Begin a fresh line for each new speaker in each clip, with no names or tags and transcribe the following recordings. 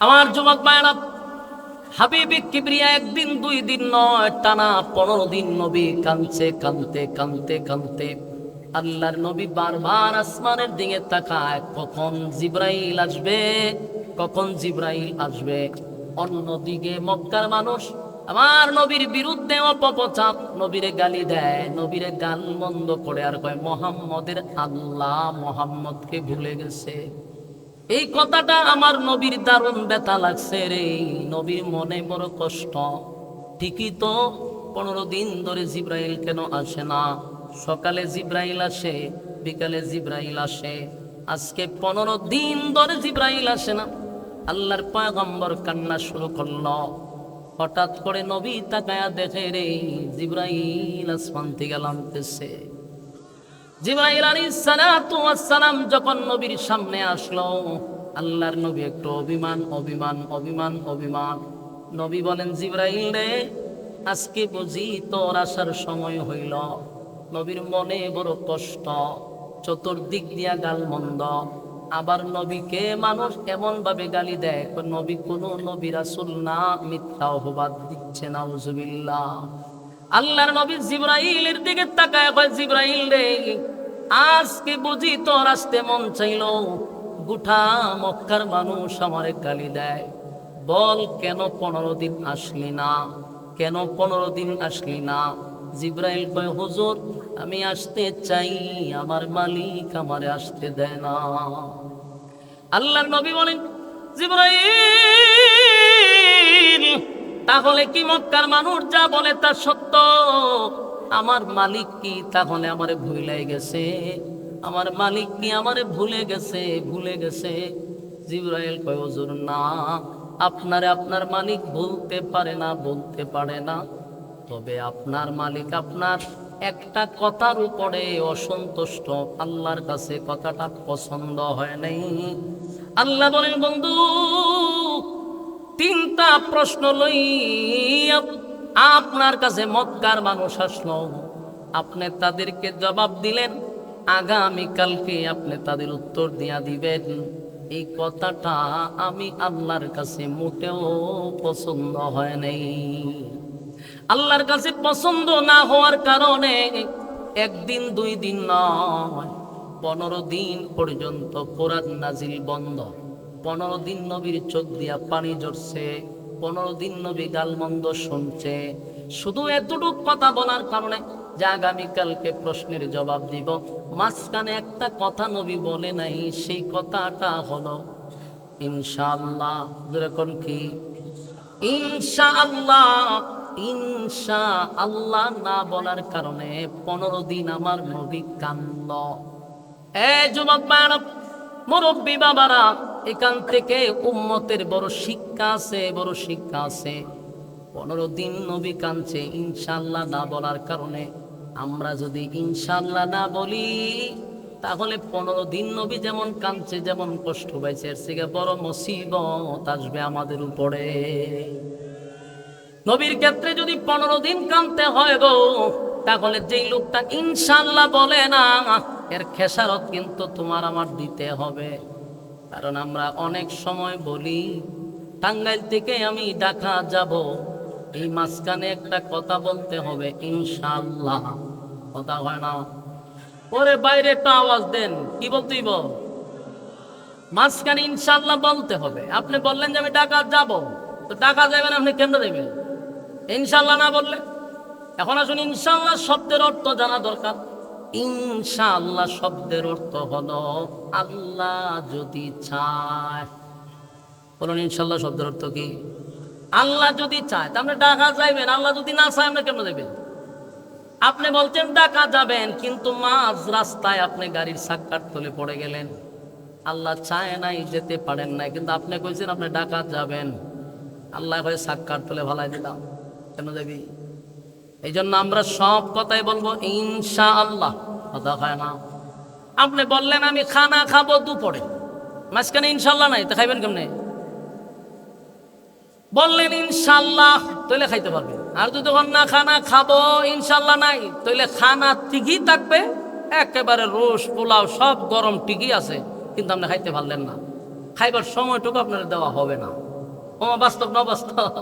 আমার যুবক ভাইরা, হাবিবি কিবরিয়া একদিন দুই দিন নয়, টানা 15 দিন নবী কাঁদছে, কাঁদতে কাঁদতে কাঁদতে আল্লাহর নবী বারবার আসমানের দিকে তাকায়, কখন জিব্রাইল আসবে, কখন জিব্রাইল আসবে। অন্যদিকে মক্কার মানুষ আমার নবীর বিরুদ্ধে অপপ্রচার, নবীরে গালি দেয়, নবীরে গাল মন্দ করে আর কয় মোহাম্মদের আল্লাহ মোহাম্মদকে ভুলে গেছে। এই কথাটা আমার নবীর দারুণ ব্যথা লাগছে রে, নবীর মনে বড় কষ্ট। ঠিকই তো, 15 দিন ধরে জিব্রাইল কেন আসে না? সকালে জিব্রাইল আসে, বিকালে জিব্রাইল আসে, আজকে 15 দিন ধরে জিব্রাইল আসে না। আল্লাহর পয়গম্বর কান্না শুরু করলো। হঠাৎ করে নবী তাকায়া দেখে রে, জিব্রাইল আসমান থেকে নামতেছে। জিবরাইল আলাইহিস সালাতু ওয়াস সালাম যখন নবীর সামনে আসলো, আল্লাহর নবী একটু অভিমান অভিমান অভিমান অভিমান। নবী বলেন, জিবরাইল রে, আজকে বুঝি তোর আসার সময় হইল। নবীর মনে বড় কষ্ট, চতুর্দিক দিয়া গালমন্দ। আবার নবীকে মানুষ এমন ভাবে গালি দেয়, নবী কোনো নবী রাসূল না, মিথ্যা অপবাদ দিচ্ছে, নাউজুবিল্লাহ। আল্লাহর নবী জিবরাইলের দিকে তাকায় কয়, জিবরাইল রে, আজকে বুঝি তোর আসতে মন চাইল। গোটা মক্কার মানুষ আমারে গালি দেয়, বল কেন 15 দিন আসলি না, কেন 15 দিন আসলি না? জিবরাইল কয়, হুজুর, আমি আসতে চাই, আমার মালিক আমারে আসতে দেয় না। আল্লাহর নবী বলেন, জিবরাইল, তাহলে কি মক্কার মানুষ যা বলে তা সত্য? আমার মালিক কি তাহলে আমারে ভুলাই গেছে? আমার মালিক কি আমারে ভুলে গেছে, ভুলে গেছে? জিবরাইল কয়, হুজুর না, আপনারে আপনার মালিক ভুলতে পারে না, বলতে পারে না। তবে আপনার মালিক আপনার একটা কথার উপরে অসন্তুষ্ট, আল্লাহর কাছে কথাটা পছন্দ হয় নাই। আল্লাহ বলেন, বন্ধু, 3টা প্রশ্ন লইয়া আপনার কাছে মক্কার মানুষ আসলো, আপনি তাদেরকে জবাব দিলেন, আগামীকালকে আপনি তাদের উত্তর দিয়া দিবেন। এই কথাটা আমি আল্লাহর কাছে মোটেও পছন্দ হয় নাই। আল্লাহর কাছে পছন্দ না হওয়ার কারণে একদিন দুই দিন নয়, 15 দিন পর্যন্ত কোরআন নাজিল বন্ধ। 15 দিন নবীর চোখ দিয়া পানি ঝরছে, 15 দিন নবী গালমন্দ শুনছে, শুধু এতটুক কথা বলার কারণে যে আগামীকালকে প্রশ্নের জবাব দিব। মাঝখানে একটা কথা নবী বলে নাই, সেই কথাটা হলো ইনশাআল্লাহ। যেরকম কি ইনশাআল্লাহ, ইনশাআল্লাহ না বলার কারণে 15 দিন আমার নবী কান্দ। যুবক বাবা, মুরব্বী বাবারা, এখান থেকে উম্মতের বড় শিক্ষা আছে, বড় শিক্ষা আছে। 15 দিন নবী কাঁদছে ইনশাআল্লাহ না বলার কারণে। আমরা যদি ইনশাআল্লাহ না বলি, তাহলে 15 দিন নবী যেমন কাঁদছে, যেমন কষ্ট পাইছে, এর থেকে বড় মুসিবত আসবে আমাদের উপরে। নবীর ক্ষেত্রে যদি 15 দিন কাঁদতে হয় গো, তাহলে যেই লোকটা ইনশাআল্লাহ বলে না, এর খেসারত কিন্তু তোমার আমার দিতে হবে। কারণ আমরা অনেক সময় বলি, টাঙ্গাইল থেকে আমি ঢাকা যাব, এই মাঝখানে একটা কথা বলতে হবে ইনশাআল্লাহ, কথা হয় না। পরে বাইরে একটা আওয়াজ দেন, কি বলতেইব, মাঝখানে ইনশাআল্লাহ বলতে হবে। আপনি বললেন যে আমি ঢাকা যাব, তো ঢাকা যাবেন আপনি কেন দেবেন ইনশাআল্লাহ না বললে? এখন আসুন, ইনশাআল্লাহ শব্দের অর্থ জানা দরকার। ইনশাআল্লাহ শব্দের অর্থ হলো আল্লাহ যদি চায়। বলুন, ইনশাআল্লাহ শব্দের অর্থ কি? আল্লাহ যদি চায়। তা আপনি ঢাকা যাইবেন, আল্লাহ যদি না চায় আপনি কেন দেবেন? আপনি বলছেন ঢাকা যাবেন, কিন্তু মাঝ রাস্তায় আপনি গাড়ির চাক্কার তলে পড়ে গেলেন, আল্লাহ চায় নাই, যেতে পারেন নাই, কিন্তু আপনি কইছেন আপনি ঢাকা যাবেন, আল্লাহ কয়ে চাক্কার তলে ভালাই দিলাম, কেন দেবি? এই জন্য আমরা সব কথাই বলবো ইনশাআল্লাহ, কথা হয় না। আপনি বললেন আমি খানা খাবো দুপুরে, মাঝখানে ইনশাআল্লাহ নাই, তা খাইবেন কেমনে? বললেন ইনশাআল্লাহ, তাইলে খাইতে পারবেন। আর যদি তখন না খানা খাবো ইনশাআল্লাহ নাই, তাইলে খানা ঠিকই থাকবে, একেবারে রোস পোলাও সব গরম ঠিকই আছে, কিন্তু আপনি খাইতে পারলেন না, খাইবার সময়টুকু আপনার দেওয়া হবে না। ও বাস্তব না বাস্তব?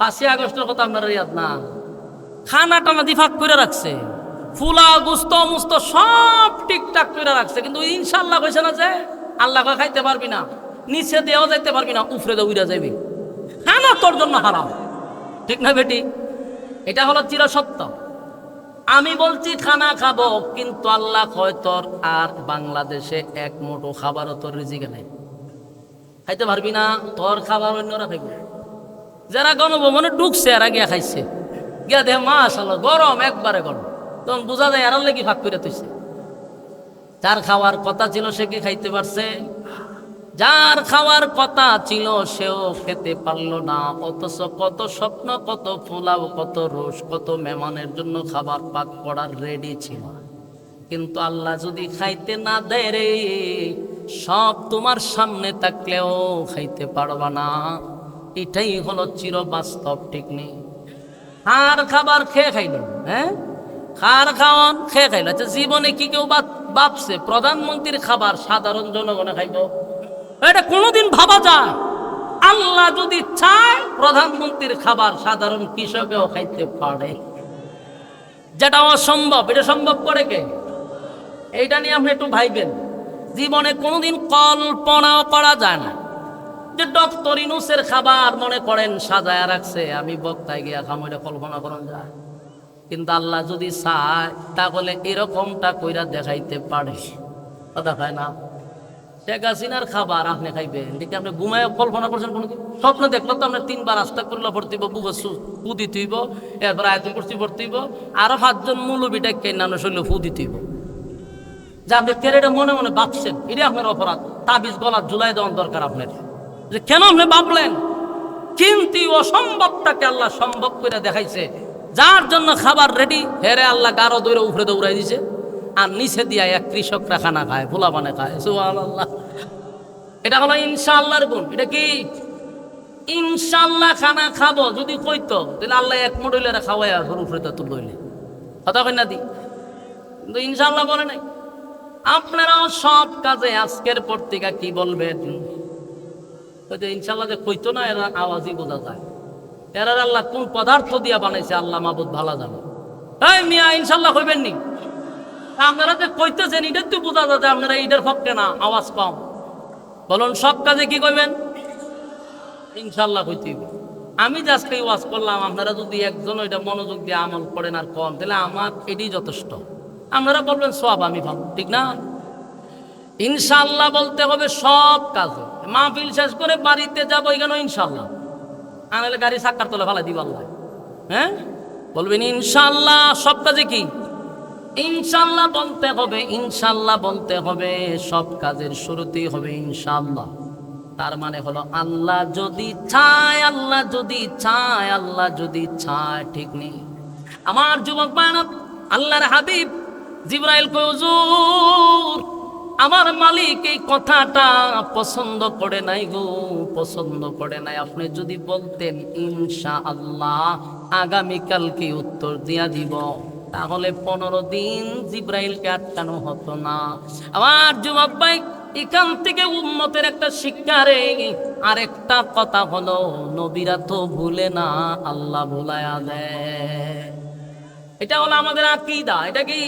5ই আগস্টের কথা আপনারা ইয়াদ না? খানা টানা দিফাক করে রাখছে, ফুলা গুস্ত মুস্ত সব ঠিকঠাক করে রাখছে, কিন্তু ইনশাল্লাহ কইছে না যে আল্লাহ খাইতে পারবি না, নিচে দেওয়া যাইতে পারবি না, উফরে দে উইরা যাবি। খানা তোর জন্য হারাম, ঠিক না বেটি? এটা হলো চিরসত্য। আমি বলছি খানা খাবো, কিন্তু আল্লাহ কয় তোর আর বাংলাদেশে এক মুঠো খাবারও তোর রিজিকে নাই, খাইতে পারবি না, তোর খাবার অন্যরা খাইবে। যারা গণভবনে ঢুকছে এরা গিয়া খাইছে, গিয়া দেখ মাশাআল্লাহ গরম, একবারে গরম, তখন বোঝা যায় এরার লেগে ভাগ করে তুইছে। যার খাওয়ার কথা ছিল সে কি খাইতে পারছে? যার খাওয়ার কথা ছিল সেও খেতে পারলো না। অথচ কত স্বপ্ন, কত পোলাও, কত রোষ, কত মেহমানের জন্য খাবার পাক করার রেডি ছিল, কিন্তু আল্লাহ যদি খাইতে না দেয় রে, সব তোমার সামনে থাকলেও খাইতে পারবা না। এটাই হলো চির বাস্তব, ঠিক নেই? খার খাবার খেয়ে খাইলেন, হ্যাঁ, খার খাওয়ান খেয়ে খাইল। আচ্ছা, জীবনে কি কেউ ভাবছে প্রধানমন্ত্রীর খাবার সাধারণ জনগণে খাইব? এটা কোনোদিন ভাবা যায়? আল্লাহ যদি চায় প্রধানমন্ত্রীর খাবার সাধারণ কৃষকেও খাইতে পারে, যেটা অসম্ভব। এটা সম্ভব করে কে? এইটা নিয়ে আপনি একটু ভাইবেন। জীবনে কোনোদিন কল্পনাও করা যায় না যে ডক্টর ইউনূসের খাবার মনে করেন সাজায়া রাখছে, আমি বক্তায় গিয়া খামো, এটা কল্পনা করা যায়? কিন্তু আল্লাহ যদি চায় তাহলে এরকমটা কইরা দেখাইতে পারে, দেখায় না? শেখ হাসিনার খাবার আপনি খাইবেন, এটা আপনি ঘুমায় কল্পনা করছেন কোনোদিন? স্বপ্ন দেখলো তো আপনার 3 বার আস্তা করলে ভর্তি হইব, বুকে ফু দিতে হইব, এরপর আয়তন করছি ভর্তি হইব, আরো 5 জন মৌলবীটা কেন শরীরে ফু দিতে হইব। যে আপনি কেরেটা মনে মনে ভাবছেন, এটা আপনার অপরাধ। তাবিজ গলা ঝুলাই দেওয়ার দরকার আপনার, যে কেন আপনি ভাবলেন। কিন্তু অসম্ভবটাকে আল্লাহ সম্ভব করে দেখাইছে। যার জন্য খাবার রেডি, হেরে আল্লাহ গারো দৌড়ে উপরে দৌড়াই দিছে, আর নিচে দিয়া এক কৃষকরা খানা খায়, ভোলা বানে খায়। সুবহানাল্লাহ। এটা হলো ইনশাআল্লাহর গুণ। এটা কি ইনশাআল্লাহ খানা খাবো যদি কইতো, তাহলে আল্লাহ এক মডেলের খাওয়াই উপরে তো লইলে কথা কই না দি, কিন্তু ইনশাআল্লাহ বলে নাই। আপনারাও সব কাজে আজকের পর থেকে কি বলবেন? ইনশাআল্লাহ যে কইতো না, এরা আওয়াজই বোঝা যায়। এরা আল্লাহ কোন পদার্থ দিয়া বানাইছে আল্লাহ মাবুদ ভালো জানে। এই মিয়া ইনশাআল্লাহ কইবেন নি? আপনারা যে কইতেছেন এটা তো বোঝা যায় যে আপনারা এটার পক্ষে না, আওয়াজ কম। বলুন সব কাজে কি কইবেন? ইনশাআল্লাহ কইতে হইবে। আমি যে আজকে ওয়াজ করলাম, আপনারা যদি একজন ওইটা মনোযোগ দিয়ে আমল করেন আর কম, তাহলে আমার এটাই যথেষ্ট। আপনারা বলবেন সব, আমি ভাব, ঠিক না? ইনশাআল্লাহ বলতে হবে সব কাজে। মাহফিল শেষ করে বাড়িতে যাবো, এখানে ইনশাআল্লাহ, আনালে গাড়ি চাক্কার তলে ফালাই দিব আল্লাহ। হ্যাঁ, বলবেন ইনশাআল্লাহ সব কাজে। কি ইনশাআল্লাহ বলতে হবে? ইনশাআল্লাহ বলতে হবে, সব কাজের শুরুতেই হবে ইনশাআল্লাহ। তার মানে হলো আল্লাহ যদি চায়, আল্লাহ যদি চায়, আল্লাহ যদি চায়, ঠিক নেই? আমার যুবক বায়নাত, আল্লাহর হাবিব জিবরাইল কয়, হুজুর আমার মালিক এই কথাটা পছন্দ করে নাই গো, পছন্দ করে নাই। আপনি যদি বলতেন ইনশাআল্লাহ আগামীকালকে উত্তর দিয়া দিব, তাহলে 15 দিন জিবরাইলকে আটকানো হতো না। আমার যুবক ভাই, এখান থেকে উম্মতের একটা শিক্ষা রে। আরেকটা কথা হলো, নবীরা তো ভুলে না, আল্লাহ ভুলায়া দেয়। এটা হলো আমাদের আকীদা। এটা কি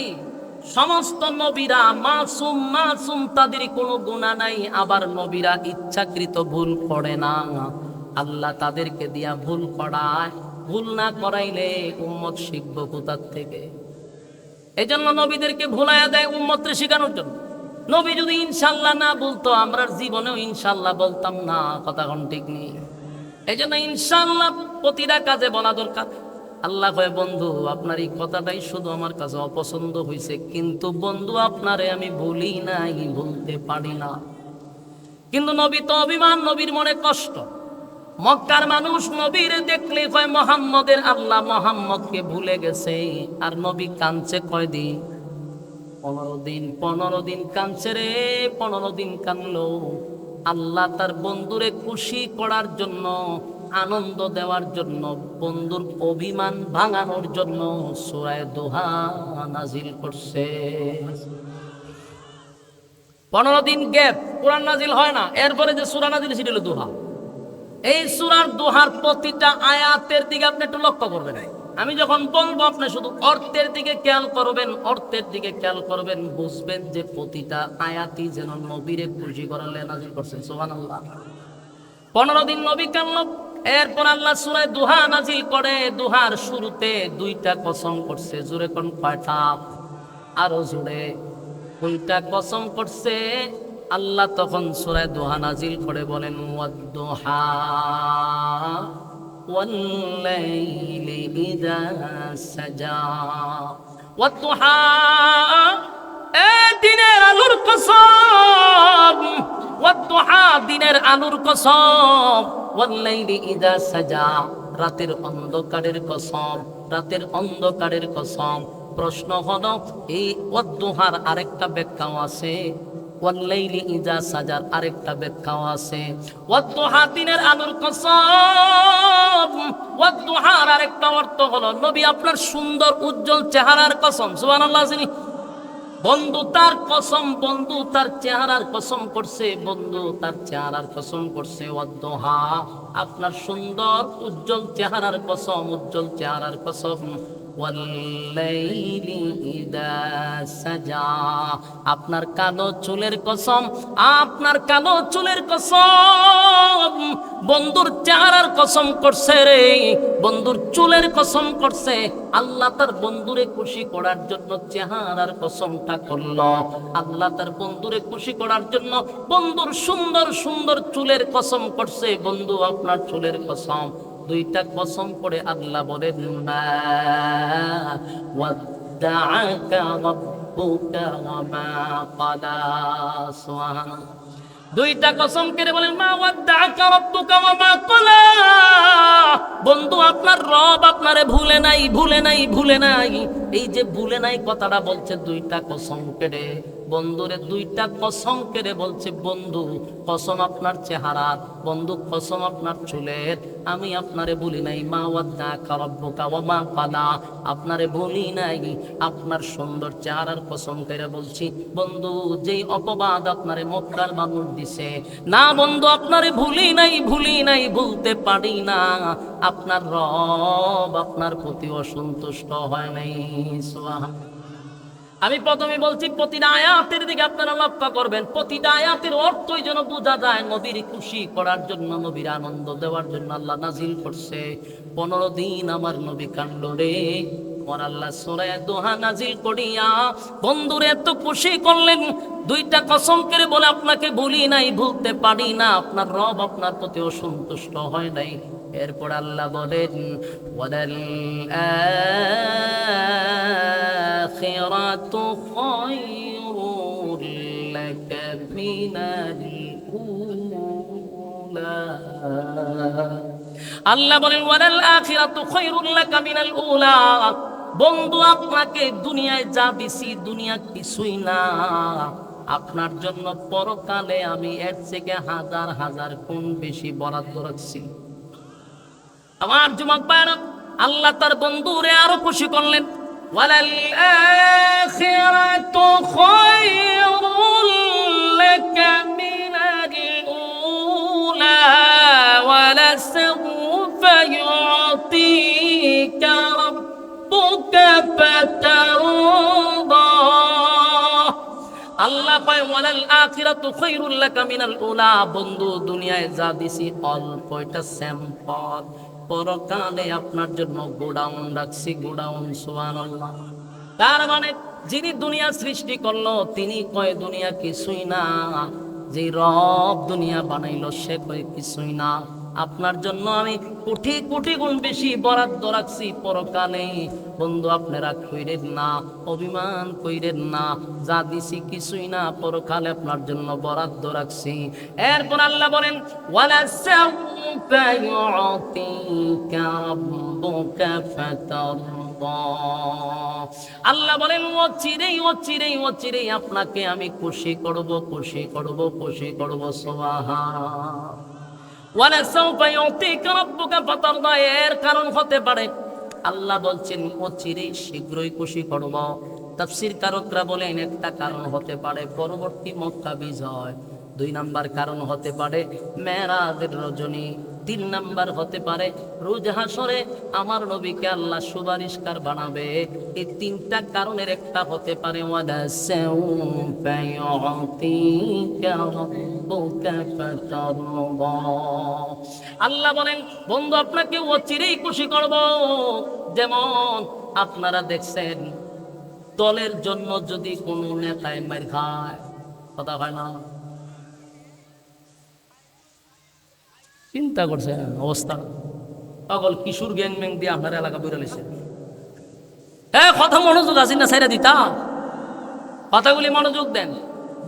সমস্ত নবীরা মাসুম, মাসুম, তাদের কোনো গুনাহ নাই। আবার নবীরা ইচ্ছাকৃত ভুল করে না, আল্লাহ তাদেরকে দিয়া ভুল করায়। ভুল না করাইলে উম্মত শিখবো কোথার থেকে? এই জন্য নবীদেরকে ভুলাইয়া দেয় উম্মতকে শেখানোর জন্য। নবী যদি ইনশাআল্লাহ না বলতো, আমরা জীবনেও ইনশাআল্লাহ বলতাম না। কথা কোন ঠিক নেই? এই জন্য ইনশাআল্লাহ প্রতিটা কাজে বলা দরকার। আল্লাহ কয়, বন্ধু আপনার এই কথাটাই শুধু আমার কাছে অপছন্দ হয়েছে, কিন্তু বন্ধু আপনারে আমি ভুলি নাই, ভুলতে পারি না। কিন্তু নবী তো অভিমান, নবীর মনে কষ্ট। মক্কার মানুষ নবীরে দেখলে কয় মুহাম্মদের আল্লাহ মুহাম্মদকে ভুলে গেছে। আর নবী কাঁদছে কয়দিন? 15 দিন। 15 দিন কাঁদছে রে, 15 দিন কাঁদলো। আল্লাহ তার বন্ধুরে খুশি করার জন্য, আনন্দ দেওয়ার জন্য, বন্ধুর অভিমান ভাঙানোর জন্য সূরা দোহা নাজিল করছে। 15 দিন গ্যাপ, কোরআন নাজিল হয় না। এরপরে যে সূরা নাজিল সেটা হলো দোহা। এই সূরার দোহার প্রতিটা আয়াতের দিকে আপনি একটু লক্ষ্য করবেন। আমি যখন বলবো আপনি শুধু অর্থের দিকে খেয়াল করবেন, অর্থের দিকে খেয়াল করবেন, বুঝবেন যে প্রতিটা আয়াতই যেন নবীরে খুশি করার লেগে নাযিল করছেন। সুবহানাল্লাহ। 15 দিন নবী কান্না, এরপর আল্লাহ সূরা দুহা নাজিল করে। দুহার শুরুতে দুইটা কসম করছে, জোরে কোন কয়টা? আরো জোরে। দুইটা কসম করছে আল্লাহ। তখন সূরা দুহা নাজিল করে বলেন ওয়াদ-দুহা ওয়াল-লাইলি ইযা সাজা। ওয়াদ-দুহা, এ দিনের আলোর কসম, ওয়াদ-দুহা দিনের আলোর কসম, ওয়াল-লাইলি ইযা সাজা রাতের অন্ধকারের কসম, রাতের অন্ধকারের কসম। প্রশ্ন হলো এই ওয়াদ-দুহার আরেকটা ব্যাখ্যাও আছে, ওয়াল-লাইলি ইযা সাজার আরেকটা ব্যাখ্যাও আছে। ওয়াদ-দুহা দিনের আলোর কসম, ওয়াদ-দুহার আরেকটা অর্থ হলো নবী আপনার সুন্দর উজ্জ্বল চেহারার কসম। সুবহানাল্লাহ। বন্ধু তার কসম, বন্ধু তার চেহারার কসম করছে, বন্ধু তার চেহারার কসম করছে। ওয়াদ-দুহা আপনার সুন্দর উজ্জ্বল চেহারার কসম, উজ্জ্বল চেহারার কসম। ওয়াল-লাইলি ইযা সাজা আপনার কালো চুলের কসম, আপনার কালো চুলের কসম। বন্ধুর চেহারার কসম করছে রে, বন্ধুর চুলের কসম করছে। আল্লাহ তার বন্ধুরে খুশি করার জন্য চেহারার কসমটা করলো। আল্লাহ তার বন্ধুরে খুশি করার জন্য বন্ধুর সুন্দর সুন্দর চুলের কসম করছে। বন্ধু আপনার চুলের কসম। দুইটা কসম করে আল্লাহ বলেন মা ওয়াদ্দাআকা রাব্বুকা ওয়া মা ক্বালা। সুবহানাল্লাহ। দুইটা কসম করে বলেন মা ওয়াদ্দাআকা রাব্বুকা ওয়া মা ক্বালা। বন্ধু আপনার রব আপনারে ভুলে নাই, ভুলে নাই, ভুলে নাই। এই যে ভুলে নাই কথাটা বলছে দুইটা কসম কেড়ে, বন্ধুরে দুইটা কসম কেড়ে বলছে বন্ধু কসম আপনার চেহারার, বন্ধু কসম আপনার চুলের, আমি আপনারে বলি নাই। মা ওয়াদ্দাআকা রাব্বুকা ওয়া মা ক্বালা, আপনারে বলি নাই, আপনার সুন্দর চেহারার কসম কেড়ে বলছি। বন্ধু যেই অপবাদ আপনারে মক্কার মানুষ দিছে, না বন্ধু আপনারে ভুলি নাই, ভুলি নাই, ভুলতে পারি না। আপনার রব আপনার প্রতি অসন্তুষ্ট হয় নাই। সুবহানাল্লাহ। আমি প্রথমে বলছি প্রতিটা আয়াতের দিকে আপনারা লক্ষ্য করবেন। প্রতিটা আয়াতের অর্থই যেন বোঝা যায় নবীর খুশি করার জন্য, নবীর আনন্দ দেওয়ার জন্য আল্লাহ নাজিল করছে। 15 দিন আমার নবী কান্দ রে, আমার আল্লাহ সূরা দুহা নাজিল করিয়া বন্ধুরে এত খুশি করলেন। দুইটা কসম করে বলে আপনাকে ভুলি নাই, ভুলতে পারি না। আপনার রব আপনার প্রতি অসন্তুষ্ট হয় নাই। এরপর আল্লাহ বলেন ওয়ালাল আখিরাতু খায়রুল লাকা মিনাল উলা। আল্লাহ বলেন ওয়ালাল আখিরাতু খায়রুল লাকা মিনাল উলা। বন্ধু আপনাকে দুনিয়ায় যা দিছি দুনিয়া কিছুই না, আপনার জন্য পরকালে আমি এর থেকে হাজার হাজার গুণ বেশি বরাদ্দ রাখছি। আমার যুবক ভাইরা, আল্লাহ তার বন্ধুরে আরো খুশি করলেন। ওয়ালাল আখিরাতু খায়রুল লাকা মিনাল উলা ওয়ালাসাউফা ইউতিকা রাব্বুকা ফাতারদা। আল্লাহ পায় ওয়ালাল আখিরাতু খায়রুল লাকা মিনাল উলা। বন্ধু দুনিয়ায় যা দিছি অল্প, এটা স্যাম্পল, পরকালে আপনার জন্য গোডাউন রাখছি, গোডাউন। সুবহানাল্লাহ। তার মানে যিনি দুনিয়া সৃষ্টি করলো তিনি কয় দুনিয়া কিছুই না, যে রব দুনিয়া বানাইলো সে কয় কিছুই না। আপনার জন্য আমি কোটি কোটি গুণ বেশি বরাদ্দ রাখছি পরকালে। বন্ধু আপনারা কইরেন না, অভিমান কইরেন না, যা দিছি কিছুই না, পরকালে আপনার জন্য বরাদ্দ রাখছি। এরপর আল্লাহ বলেন ওয়ালা সাউফা ইউতিকা রাব্বুকা ফাতারদা। আল্লাহ বলেন অচিরেই অচিরেই অচিরেই আপনাকে আমি খুশি করব, খুশি করব, খুশি করব। সুবহানাল্লাহ। ওয়ালাসাউফা ইউতিকা রাব্বুকা ফাতারদা। এর কারণ হতে পারে আল্লাহ বলছেন অচিরেই শীঘ্রই খুশি করব। তাফসীর কারকরা বলেন একটা কারণ হতে পারে পরবর্তী মক্কা বিজয়। 2 নাম্বার কারণ হতে পারে মেরাজের রজনী। তিন নাম্বার হতে পারে রোজ হাসরে আমার নবীকে আল্লাহ সুপারিশকার বানাবে। এই তিনটা কারণের একটা হতে পারে আল্লাহ বলেন বন্ধু আপনাকে অচিরেই খুশি করব। যেমন আপনারা দেখছেন দলের জন্য যদি কোনো নেতায় মার খায়, কথা হয় না? চিন্তা করছেন অবস্থা? পাগল কিশোর গ্যাং ম্যাং দিয়ে আপনার এলাকা বেরো লেছে। হ্যাঁ, কথা মনোযোগ আছে না সাইরা দিতা, কথাগুলি মনোযোগ দেন।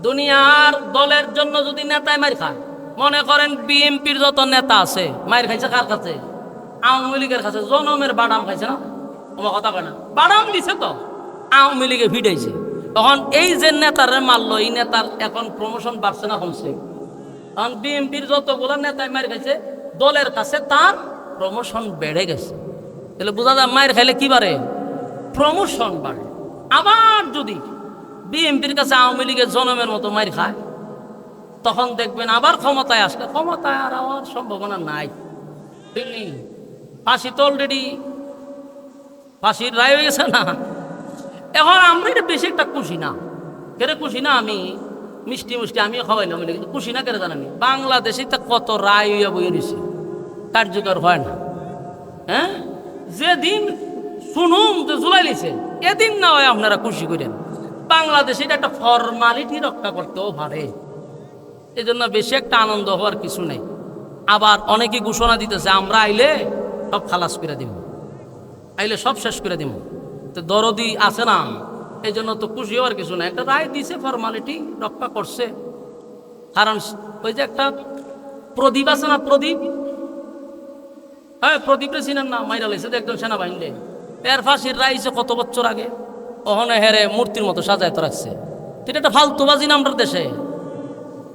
দুনিয়ার দলের জন্য যদি নেতায় মার খায়, মনে করেন বিএনপির যত নেতা আছে মার খাইছে কার কাছে? আওয়ামী লীগের কাছে। জনমের বাদাম খাইছে না? আমার কথা কয় না, বাদাম দিছে তো আওয়ামী লীগে ভিড়াইছে। তখন এই যে নেতারে মারলো, এই নেতার এখন প্রমোশন বাড়ছে না কমছে? কারণ বিএনপির যতগুলো নেতায় মার খাইছে দলের কাছে তার প্রমোশন বেড়ে গেছে। তাহলে বোঝা যায় মায়ের খাইলে কি বাড়ে? প্রমোশন বাড়ে। আবার যদি বিএনপির কাছে আওয়ামী লীগের জনমের মতো মার খায়, তখন দেখবেন আবার ক্ষমতায় আসলে ক্ষমতায় আর হওয়ার সম্ভাবনা নাই। ঠিক নেই? ফাঁসি তো অলরেডি ফাঁসির রায় হয়ে গেছে না? এখন আমরা এটা বেশি একটা খুশি না। কেরে খুশি না? আমি মিষ্টি মিষ্টি আমিও খাওয়াইলাম, কিন্তু খুশি না কেন জানেন? বাংলাদেশে তা কত রায় হইয়া বইয়ে রয়েছে, কার্যকর হয় না। হ্যাঁ, যেদিন শুনুন যে জুলাই লিছে এদিন না হয় আপনারা খুশি করেন। বাংলাদেশে এটা একটা ফর্মালিটি রক্ষা করতেও পারে, এই জন্য বেশি একটা আনন্দ হওয়ার কিছু নেই। আবার অনেকে ঘোষণা দিতেছে আমরা আইলে সব খালাস করে দিব, আইলে সব শেষ করে দিব। তো দরদি আছে না, এই জন্য তো খুশি হওয়ার কিছু না। একটা রায় দিছে, ফর্মালিটি রক্ষা করছে। কারণ ওই যে একটা প্রদীপ আছে না, প্রদীপ, হ্যাঁ প্রদীপে চিনেন না? মাইরা লাইছে তো একজন সেনাবাহিনী, এর ফাঁসির রায় হয়েছে কত বছর আগে। ওখানে হেরে মূর্তির মতো সাজায় তো রাখছে। এটা একটা ফালতুবাজি না আমাদের দেশে?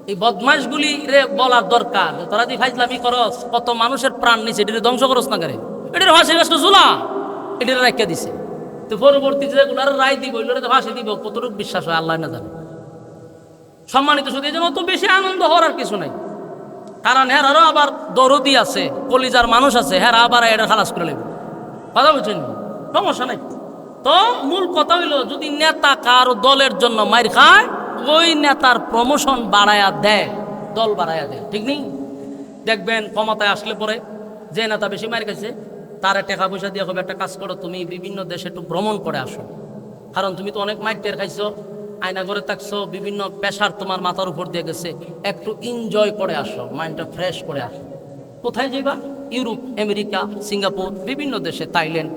এই বদমাইশগুলি রে বলার দরকার, তোরা দি ফাইজলামি করস, কত মানুষের প্রাণ নিছে, এটা ধ্বংস করস না করে, এটার ফাঁসির গাছটা ঝুলা, এটার রাখিয়া দিছে। তো পরবর্তী যেগুলো রায় দিব ওইগুলো তো ফাঁসি দিব, কতটুকু বিশ্বাস হয় আল্লাহ না জানে। সম্মানিত শুধু এই জন্য অত বেশি আনন্দ হওয়ার আর কিছু নাই। কারণ হেরারও আবার দরদি আছে, কলিজার মানুষ আছে, হেরা আবার এটা খালাস করে নেবে। কথা বলছেন, সমস্যা নাই। তো মূল কথা হইলো, যদি নেতা কারো দলের জন্য মার খায়, ওই নেতার প্রমোশন বাড়ায়া দেয়, দল বাড়ায়া দেয়। ঠিক নেই? দেখবেন ক্ষমতায় আসলে পরে যে নেতা বেশি মার খাইছে তারা টাকা পয়সা দিয়ে হবে একটা কাজ করো, তুমি বিভিন্ন দেশে একটু ভ্রমণ করে আসো। কারণ তুমি তো অনেক মাইর টের খাইছো, আয়না করে থাকছো, বিভিন্ন প্রেশার তোমার মাথার উপর দিয়ে গেছে, একটু এনজয় করে আসো, মাইন্ডটা ফ্রেশ করে আসো। কোথায় যাইবা? ইউরোপ, আমেরিকা, সিঙ্গাপুর, বিভিন্ন দেশে, থাইল্যান্ড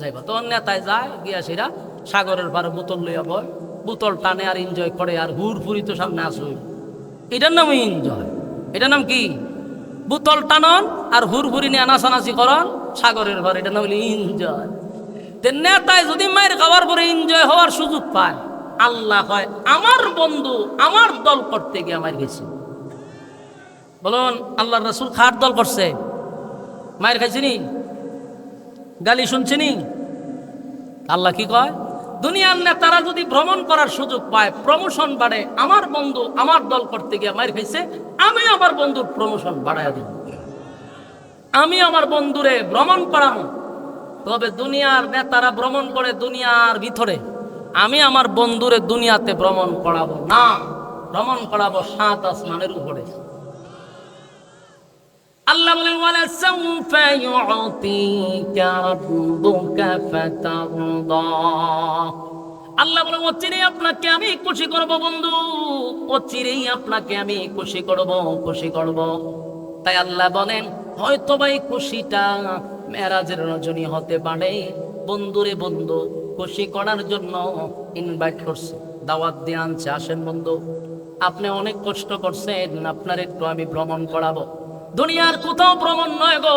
যাইবা। তো নেতায় যায় গিয়া সেরা সাগরের পারে বোতল লইয়া বয়, বোতল টানে আর এনজয় করে, আর হুর ফুরি তো সামনে আসুই। এটার নাম এনজয়। এটার নাম কি? বোতল টানন আর হুর ফুরি নিয়ে নাচানাচি করন সাগরের ঘর, এটা নাম হলো এনজয়। নেতায় যদি মায়ের খাওয়ার পরে এনজয় হওয়ার সুযোগ পায়, আল্লাহ হয় আমার বন্ধু আমার দল করতে গিয়ে আমার গেছে। বলুন, আল্লাহ রাসূল খার দল করছে, মায়ের খাইছিনি, গালি শুনছিনি? আল্লাহ কি কয়? দুনিয়ার নেতারা যদি ভ্রমণ করার সুযোগ পায়, প্রমোশন বাড়ে, আমার বন্ধু আমার দল করতে গিয়ে মায়ের খাইছে, আমি আমার বন্ধুর প্রমোশন বাড়াইয়া দিব, আমি আমার বন্ধুরে ভ্রমণ করাবো। তবে দুনিয়ার নেতারা ভ্রমণ করে দুনিয়ার ভিতরে, আমি আমার বন্ধুরে দুনিয়াতে ভ্রমণ করাবো না, ভ্রমণ করাবো ৭ আসমানের উপরে। আল্লাহ বলেন ওয়ালা সাউফা ইউতিকা রাব্বুকা ফাতারদা। আল্লাহ বলেন অচিরেই আপনাকে আমি খুশি করব বন্ধু, অচিরেই আপনাকে আমি খুশি করব, খুশি করব। তাই আল্লাহ বলেন হয়তো ভাই খুশিটা মেরাজের রজনী হতে পারে। বন্ধুরে বন্ধু খুশি করার জন্য ইনভাইট করছে, দাওয়াত দিয়ে আনছে, আসেন বন্ধু আপনি অনেক কষ্ট করছেন, আপনার একটু আমি ভ্রমণ করাবো। দুনিয়ার কোথাও ভ্রমণ নয় গো,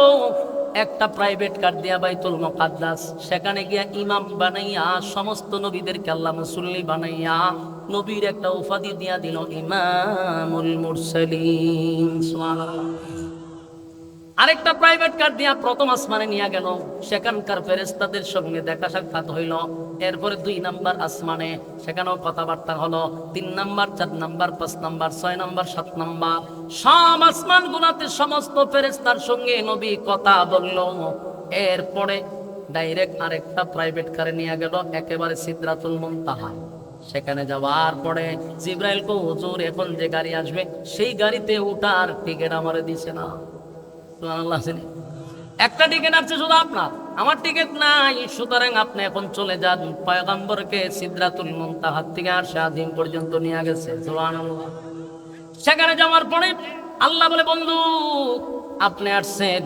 একটা প্রাইভেট কার দিয়া বাইতুল মুকাদ্দাস, সেখানে গিয়া ইমাম বানাইয়া সমস্ত নবীদেরকে আল্লাহ মুসল্লি বানাইয়া নবীর একটা উপাধি দিয়া দিল, ইমামুল মুরসালিন। সুবহানাল্লাহ। আরেকটা প্রাইভেট কার দিয়া প্রথম আসমানে নিয়ে গেল, সেখানকার ফেরেশতাদের সঙ্গে দেখা সাক্ষাৎ হইল। এরপরে 2 নাম্বার আসমানে, সেখানেও কথাবার্তা হলো। 3 number, 4 number, 5 number, 6 number, 7 number, সব আসমান গুলাতে সমস্ত ফেরেশতার সঙ্গে নবী কথা বলল। এরপরে ডাইরেক্ট আরেকটা প্রাইভেট কারে নিয়ে গেল একেবারে সিদরাতুল মুনতাহা। সেখানে যাওয়ার পরে জিব্রাইল কো হুজুর এখন যে গাড়ি আসবে সেই গাড়িতে উঠার টিকিট আমারে দিছে না। সুবহানাল্লাহ। একটা টিকিট আছে শুধু আপনার, আমার টিকিট নাই, সুতরাং আপনি এখন চলে যান। পয়গম্বরকে সিদরাতুল মুনতাহা থেকে আরশে আজিম পর্যন্ত নিয়ে গেছে। সুবহানাল্লাহ। সেখানে যাওয়ার পরে আল্লাহ বলে, বন্ধু আপনি আসছেন,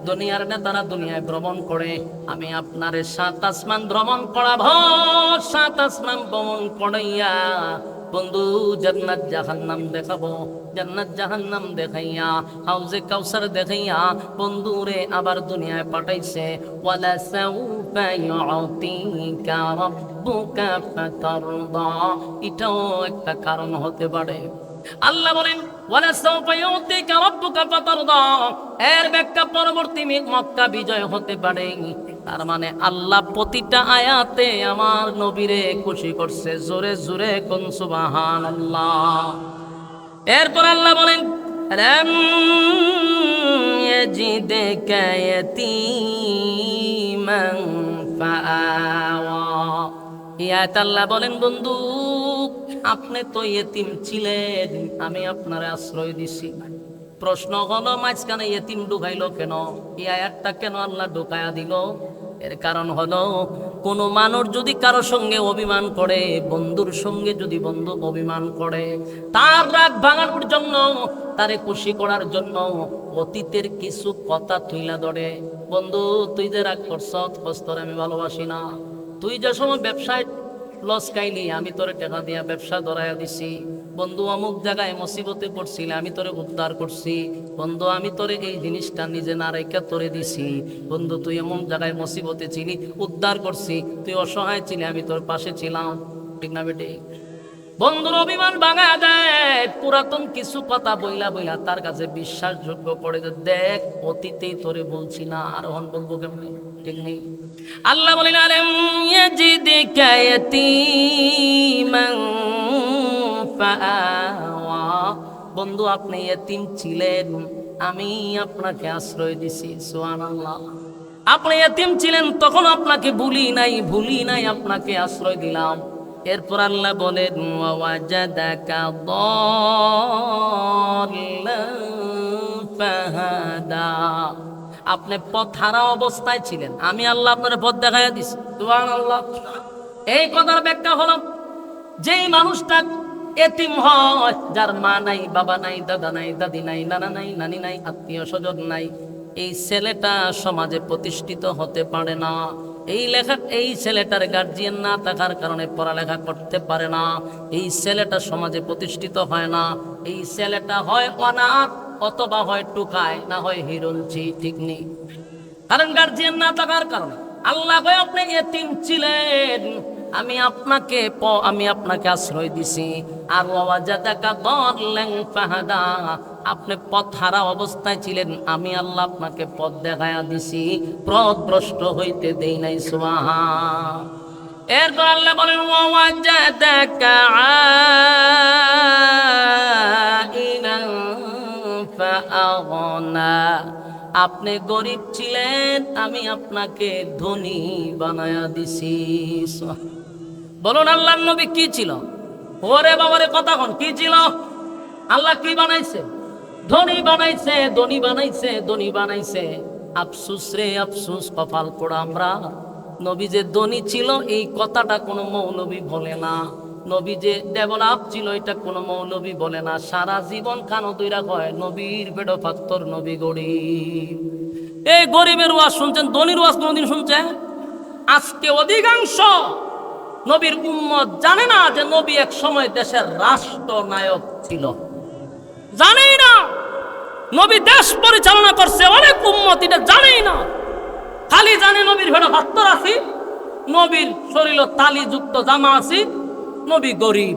দুনিয়ার নেতারা দুনিয়ায় ভ্রমণ করে, আমি আপনারে 7 আসমান ভ্রমণ করাবো। 7 আসমান ভ্রমণ করাইয়া বন্ধু জান্নাত জাহান্নাম দেখাবো। জান্নাত জাহান্নাম দেখাইয়া হাউজে কাউসার দেখাইয়া বন্ধুরে আবার দুনিয়ায় পাঠাইছে। ওয়ালা সাউফা ইউতিকা রাব্বুকা ফাতারদা। এটাও একটা কারণ হতে পারে। আল্লাহ বলেন ওয়ালা সাউফা ইউতিকা রাব্বুকা ফাতারদা, এর ব্যাখ্যা পরবর্তী মক্কা বিজয় হতে পারে। তার মানে আল্লাহ প্রতিটা আয়াতে আমার নবীরে খুশি করছে। জোরে জোরে কোন সুবহানাল্লাহ। এরপর আল্লাহ বলেন রাম ইয়াজিদকা ইয়াতীমান ফাআওয়া। ইয়াত আল্লাহ বলেন, বন্ধু আপনি তো ইয়েতিম ছিলেন, আমি আপনার আশ্রয় দিছি। প্রশ্ন হলো মাঝখানে ইয়েতিম ঢুকাইলো কেন? এই আয়াতটা কেন আল্লাহ ঢুকায়া দিল? এর কারণ হলো কোনো মানুষ যদি কারো সঙ্গে অভিমান করে, বন্ধুর সঙ্গে যদি বন্ধু অভিমান করে, তার রাগ ভাঙানোর জন্য, তারে খুশি করার জন্য অতীতের কিছু কথা তুইলা ধরে। বন্ধু তুই যে রাগ করছ, তোর আমি ভালোবাসি না। তুই যে সময় ব্যবসায় লস খাইলি, আমি তোরে টাকা দিয়া ব্যবসা ধরাইয়া দিছি। বন্ধু অমুক জায়গায় মুসিবতে পড়ছিলে, আমি তোরে উদ্ধার করছি। বন্ধু আমি তোরে এই জিনিসটা নিজে না রেখে তোরে দিছি। বন্ধু তুই এমন জায়গায় মুসিবতে ছিলি, উদ্ধার করছি। তুই অসহায় ছিলি, আমি তোর পাশে ছিলাম। ঠিক না বেটি? বন্ধুর অভিমান ভাঙা দেয় পুরাতন কিছু কথা বইলা বইলা তার কাছে বিশ্বাসযোগ্য করে যে দেখ অতীতেই তোরে বলছি না, আর হন বলবো কেমনি? ঠিক নেই। আল্লাহ বলেন আলাম ইয়াজিদকা ইয়াতীমান ফাআওয়া। বন্ধু আপনি ইয়েতিম ছিলেন, আমি আপনাকে আশ্রয় দিছি। সুবহানাল্লাহ। আপনি ইয়েতিম ছিলেন তখন আপনাকে ভুলি নাই, আপনাকে আশ্রয় দিলাম। এরপর আল্লাহ বলেন ওয়াজাদাকা দাল্লান ফাহাদা। আপনি পথহারা অবস্থায় ছিলেন, আমি আল্লাহ আপনার পথ দেখাইয়া দিছি। সুবহানাল্লাহ। এই কথার ব্যাখ্যা হলো যেই মানুষটা এতিম হয়, যার মা নাই, বাবা নাই, দাদা নাই, দাদি নাই, নানা নাই, নানি নাই, আত্মীয় স্বজন নাই, এই ছেলেটা সমাজে প্রতিষ্ঠিত হতে পারে না। এই ছেলেটার গার্জিয়ান না থাকার কারণে পড়ালেখা করতে পারে না। এই ছেলেটা সমাজে প্রতিষ্ঠিত হয় না। এই ছেলেটা হয় অনাথ, অথবা হয় টুকায়, না হয় হিরোলচি। ঠিক নেই? কারণ গার্জিয়ান না থাকার কারণে। আল্লাহ কয় আপনি এতিম ছিলেন, আমি আপনাকে আশ্রয় দিছি। আর ওয়াজাদাকা দাল্লান ফাহাদা, আপনি পথহারা অবস্থায় ছিলেন, আমি আল্লাহ আপনাকে পথ দেখায়া দিছি, পথভ্রষ্ট হইতে দেই নাই। সুবহান। এরপর আল্লাহ বলেন ওয়াজাদাকা আইলান ফাআগনা। আপনি গরিব ছিলেন, আমি আপনাকে ধনী বানায়া দিছি। বলুন আল্লাহর নবী কি ছিল? ওরে বাবারে কথা কোন, কি ছিল? আল্লাহ কি বানাইছে? ধনী বানাইছে, ধনী বানাইছে, ধনী বানাইছে। আফসুস রে আফসুস, কপাল পোড়া আমরা। নবী যে ধনী ছিল এই কথাটা কোনো মৌলবী বলে না। নবী যে ডেভেলপ ছিল এটা কোনো মৌলবী বলে না। সারা জীবন কানো দুইরা কয় নবীর বেড ফাত্তর, নবী গরিব। এই গরিবের ওয়াজ শুনছেন, ধনীর ওয়াজ কোনদিন শুনছেন? আজকে অধিকাংশ নবীর উম্মত জানে না যে নবী এক সময় দেশের রাষ্ট্রনায়ক ছিল। জানেই না নবী দেশ পরিচালনা করছে। অনেক উম্মত এটা জানেই না, খালি জানে নবীর ভেড়া ফাত্তর আছি, নবীর শরীর তালিযুক্ত জামা আছি, নবী গরিব।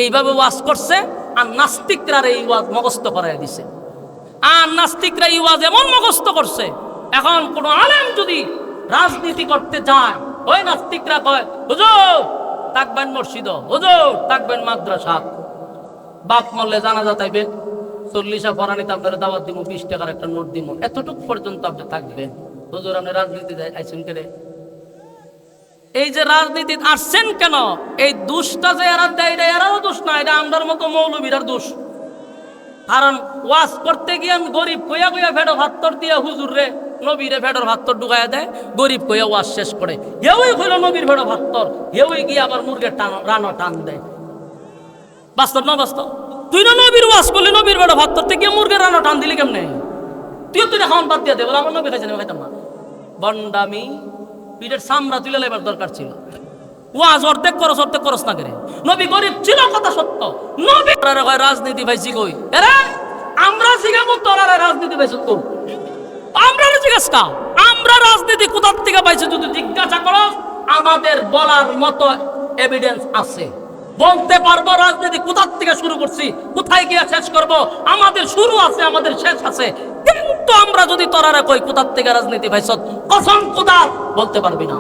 এইভাবে ওয়াজ করছে, আর নাস্তিকরা এই ওয়াজ মুখস্থ করাই দিছে। আর নাস্তিকরা ইওয়াজ এমন মুখস্থ করছে, এখন কোন আলেম যদি রাজনীতি করতে যায়, ওই নাস্তিকরা কয় হুজুর থাকবেন মসজিদ, হুজুর থাকবেন মাদ্রাসা, বাপ মরলে জানাজা তাইবেন, 40 ফরানিতে আপনারা দাওয়াত দিব, 20 টাকার একটা নোট দিব, এতটুক পর্যন্ত আপনি থাকবেন। হুজুর আপনি রাজনীতি আইছেন কেন? এই যে রাজনীতি আসছেন কেন, এই দোষটা যে এরা দেয়, এটা এরাও দোষ না, এটা আমরার মতো মৌলবীরার দোষ। কারণ ওয়াজ করতে গিয়ে গরিব কইয়া কইয়া ফেডো ভাত্তর দিয়ে হুজুর রে নবীরে ফেডোর ভাত্তর ঢুকাইয়া দেয়, গরিব কইয়া ওয়াজ শেষ করে, হেউই হইল নবীর ফেডো ভাত্তর, হেউই গিয়ে আবার মুরগের রানো টান দেয়। বাস্তব না বাস্তব? তুই না নবীর ওয়াজ করলি, নবীর ফেডো ভাত্তর থেকে মুরগের রানো টান দিলি কেমনে? তুই খাওয়ান বাদ দিয়ে দে, বলে আমার নবী খাইছে না, খাইতাম না। বন্ডামি, পিঠের সামরা তুলে লেবার দরকার ছিল। ওয়াজ অর্ধেক করস না করে। নবী গরিব ছিল, কথা সত্য। নবী রাজনীতি পাইছি কই? এরা আমরা জিজ্ঞাসা তোরা রাজনীতি পাইছ তো, আমরা জিজ্ঞাসা, আমরা রাজনীতি কোথার থেকে পাইছি যদি জিজ্ঞাসা করো, আমাদের বলার মতো এভিডেন্স আছে, বলতে পারবো রাজনীতি কোথার থেকে শুরু করছি, কোথায় গিয়ে শেষ করব, আমাদের শুরু আছে, আমাদের শেষ আছে। কিন্তু আমরা যদি তোরা কই কোথার থেকে রাজনীতি পাইছ, কসম খোদা বলতে পারবি না।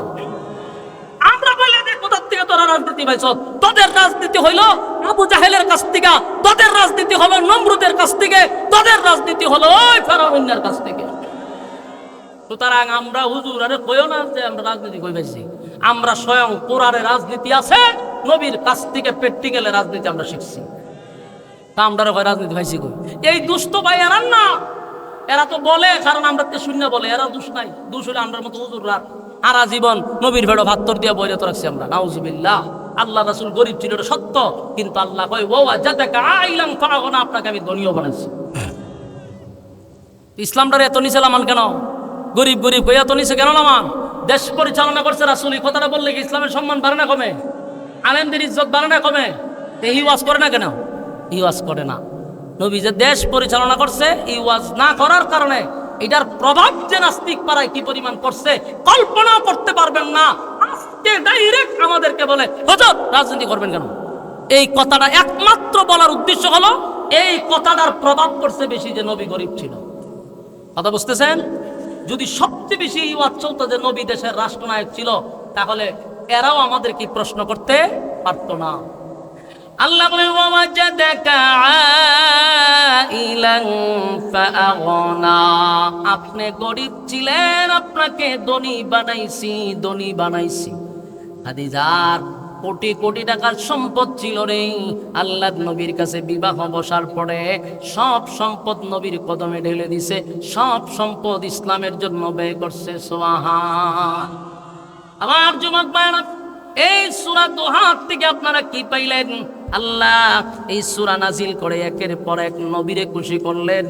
আমরা বলে দে কোথার থেকে তোরা রাজনীতি পাইছ, তোদের রাজনীতি হইলো আবু জাহেলের কাছ থেকে, তোদের রাজনীতি হলো নমরুদের কাছ থেকে, তোদের রাজনীতি হলো ওই ফেরাউনের কাছ থেকে। সুতরাং আমরা হুজুর আরে কইও না যে আমরা রাজনীতি কই পাইছি, আমরা স্বয়ং কোরআনে রাজনীতি আছে, নবীর কাছ থেকে প্র্যাকটিক্যালে রাজনীতি আমরা শিখছি। তা আমরা রাজনীতি পাইছি কই? এই দুষ্ট ভাই এরা না, এরা তো বলে কারণ আমরা তো শূন্য বলে, এরা দোষ নাই। দোষ হলে আমরা মতো হুজুররা সারা জীবন নবীর ভেড়ো ভাত্তর দিয়ে বইরে রাখছি আমরা, নাউজুবিল্লাহ। আল্লাহ রাসূল গরিব ছিল, এটা সত্য, কিন্তু আল্লাহ কয় ও যাতাকা আইলাম ফারাগনা, আপনাকে আমি ধনীও বানাইছি। ইসলামটার এত নিচে লামান কেন? গরিব গরিব হয়ে এত নিচে কেন লামান? দেশ পরিচালনা করছে রাসূল, এই কথাটা বললে কি ইসলামের সম্মান বাড়ে না কমে? আলেমদের ইজ্জত বাড়ে না কমে? এই ওয়াজ করে না কেন? এই ওয়াজ করে না। নবী যে দেশ পরিচালনা করছে, এই ওয়াজ না করার কারণে এটার প্রভাব যে নাস্তিক পাড়ায় কি পরিমাণ করছে কল্পনা করতে পারবেন না। আজকে ডাইরেক্ট আমাদেরকে বলে হুজুর রাজনীতি করবেন কেন? এই কথাটা একমাত্র বলার উদ্দেশ্য হলো এই কথাটার প্রভাব করছে বেশি যে নবী গরিব ছিল। কথা বুঝতেছেন? যদি সবচেয়ে বেশি এই ওয়াজ চলতো যে নবী দেশের রাষ্ট্রনায়ক ছিল, তাহলে এরাও আমাদের কি প্রশ্ন করতে পারতো না। আল্লাহ বলেন ওয়াজাদাকা আইলান ফাআগনা, আপনি গরিব ছিলেন, আপনাকে ধনী বানাইছি, ধনী বানাইছি। খাদিজার কোটি কোটি টাকার সম্পদ ছিল রে। আল্লাহর নবীর কাছে বিবাহ বসার পরে সব সম্পদ নবীর কদমে ঢেলে দিছে, সব সম্পদ ইসলামের জন্য ব্যয় করছে। সুবহান। আমার যুবক ভাইরা, এই সূরা দোহা থেকে আপনারা কি পাইলেন? আল্লাহ এই সূরা নাজিল করে একের পর এক নবীরে খুশি করলেন।